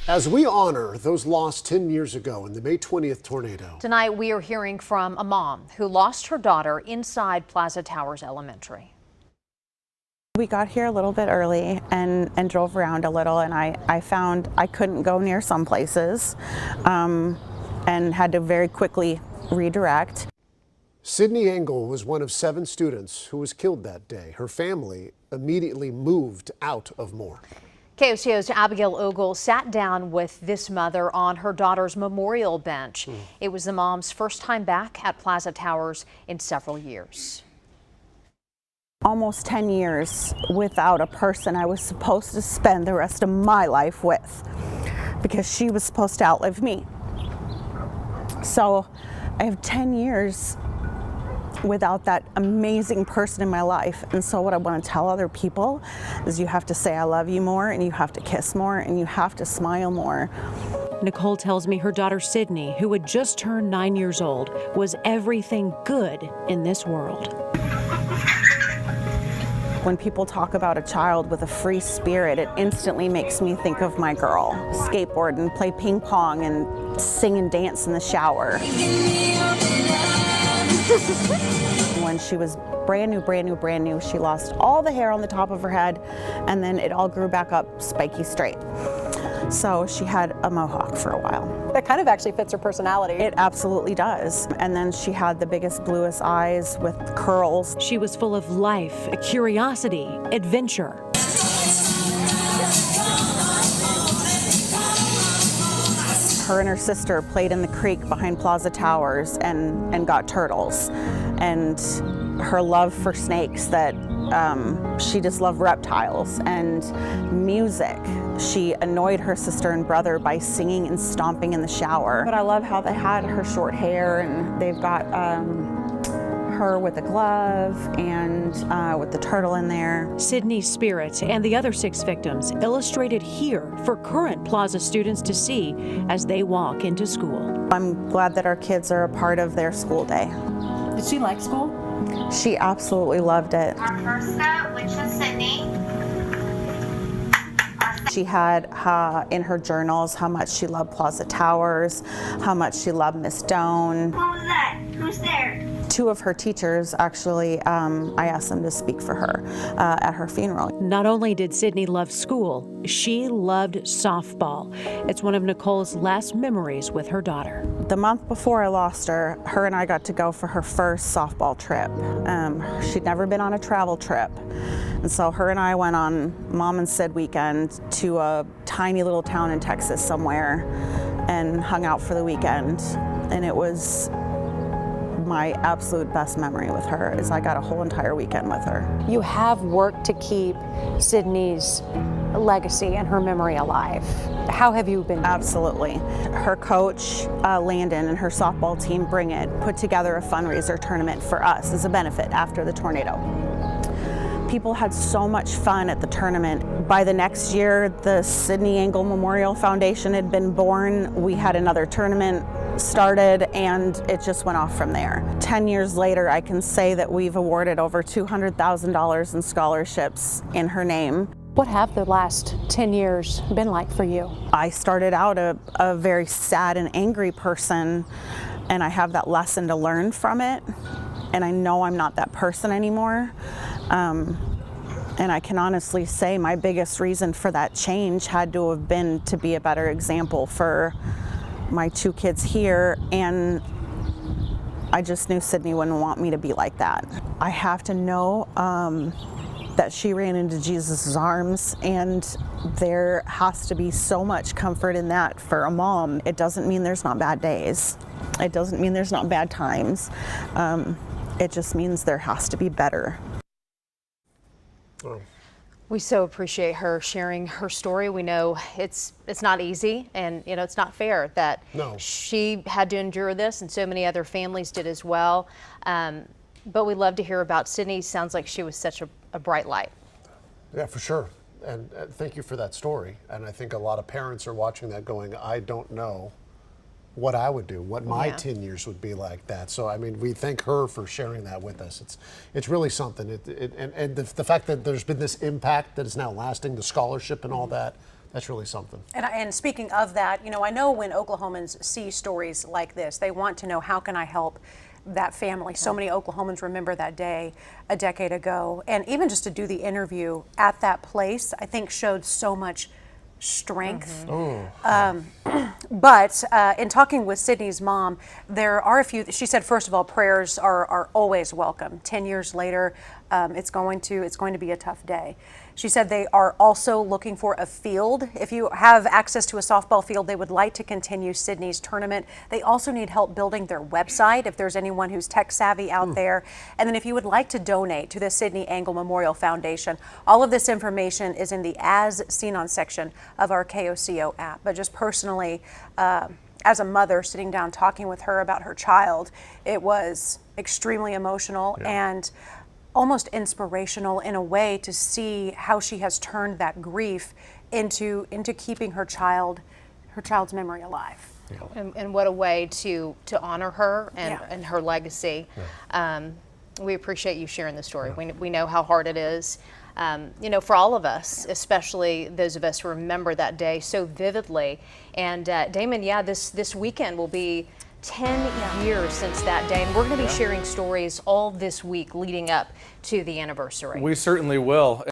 As we honor those lost 10 years ago in the May 20th tornado. Tonight, we are hearing from a mom who lost her daughter inside Plaza Towers Elementary. We got here a little bit early and drove around a little, and I found I couldn't go near some places and had to very quickly redirect. Sydney Engel was one of 7 students who was killed that day. Her family immediately moved out of Moore. KOCO's Abigail Ogle sat down with this mother on her daughter's memorial bench. It was the mom's first time back at Plaza Towers in several years. Almost 10 years without a person I was supposed to spend the rest of my life with, because she was supposed to outlive me. So I have 10 years without that amazing person in my life. And so what I want to tell other people is you have to say I love you more, and you have to kiss more, and you have to smile more. Nicole tells me her daughter Sydney, who had just turned 9 years old, was everything good in this world. When people talk about a child with a free spirit, it instantly makes me think of my girl. Skateboard and play ping pong and sing and dance in the shower. When she was brand new, she lost all the hair on the top of her head, and then it all grew back up spiky straight. So she had a mohawk for a while. That kind of actually fits her personality. It absolutely does. And then she had the biggest, bluest eyes with curls. She was full of life, curiosity, adventure. Her and her sister played in the creek behind Plaza Towers and got turtles. And her love for snakes, that she just loved reptiles and music. She annoyed her sister and brother by singing and stomping in the shower. But I love how they had her short hair, and they've got her with a glove and with the turtle in there. Sydney's spirit and the other 6 victims illustrated here for current Plaza students to see as they walk into school. I'm glad that our kids are a part of their school day. Did she like school? She absolutely loved it. Our first scout, which is Sydney. She had in her journals how much she loved Plaza Towers, how much she loved Miss Doan. What was that? Who's there? 2 of her teachers, actually, I asked them to speak for her at her funeral. Not only did Sydney love school, she loved softball. It's one of Nicole's last memories with her daughter. The month before I lost her, her and I got to go for her first softball trip. She'd never been on a travel trip. And so her and I went on Mom and Sid weekend to a tiny little town in Texas somewhere and hung out for the weekend. And it was my absolute best memory with her, is I got a whole entire weekend with her. You have worked to keep Sydney's legacy and her memory alive. How have you been? Absolutely. Her coach, Landon, and her softball team, Bring It, put together a fundraiser tournament for us as a benefit after the tornado. People had so much fun at the tournament. By the next year, the Sydney Engel Memorial Foundation had been born. We had another tournament started, and it just went off from there. 10 years later, I can say that we've awarded over $200,000 in scholarships in her name. What have the last 10 years been like for you? I started out a very sad and angry person, and I have that lesson to learn from it, and I know I'm not that person anymore. And I can honestly say my biggest reason for that change had to have been to be a better example for my 2 kids here, and I just knew Sydney wouldn't want me to be like that. I have to know that she ran into Jesus' arms, and there has to be so much comfort in that for a mom. It doesn't mean there's not bad days. It doesn't mean there's not bad times. It just means there has to be better. We so appreciate her sharing her story. We know it's not easy, and it's not fair that she had to endure this, and so many other families did as well. But we love to hear about Sydney. Sounds like she was such a bright light. Yeah, for sure. And thank you for that story. And I think a lot of parents are watching that going, I don't know what I would do, what my 10 years would be like that. So, I mean, we thank her for sharing that with us. It's really something. And the fact that there's been this impact that is now lasting, the scholarship and all that, That's really something. And speaking of that, you know, I know when Oklahomans see stories like this, they want to know, how can I help that family? So many Oklahomans remember that day a decade ago. And even just to do the interview at that place, I think showed so much strength. But in talking with Sydney's mom, there are a few. She said, first of all, prayers are always welcome. 10 years later, it's going to be a tough day. She said they are also looking for a field. If you have access to a softball field, they would like to continue Sydney's tournament. They also need help building their website, if there's anyone who's tech savvy out there. And then if you would like to donate to the Sydney Angle Memorial Foundation, all of this information is in the As Seen On section of our KOCO app. But just personally, as a mother sitting down talking with her about her child, it was extremely emotional and almost inspirational in a way to see how she has turned that grief into keeping her child's memory alive. And what a way to honor her and her legacy. We appreciate you sharing the story. We know how hard it is, you know, for all of us, especially those of us who remember that day so vividly. And Damon, this weekend will be 10 years since that day, and we're going to be sharing stories all this week leading up to the anniversary. We certainly will.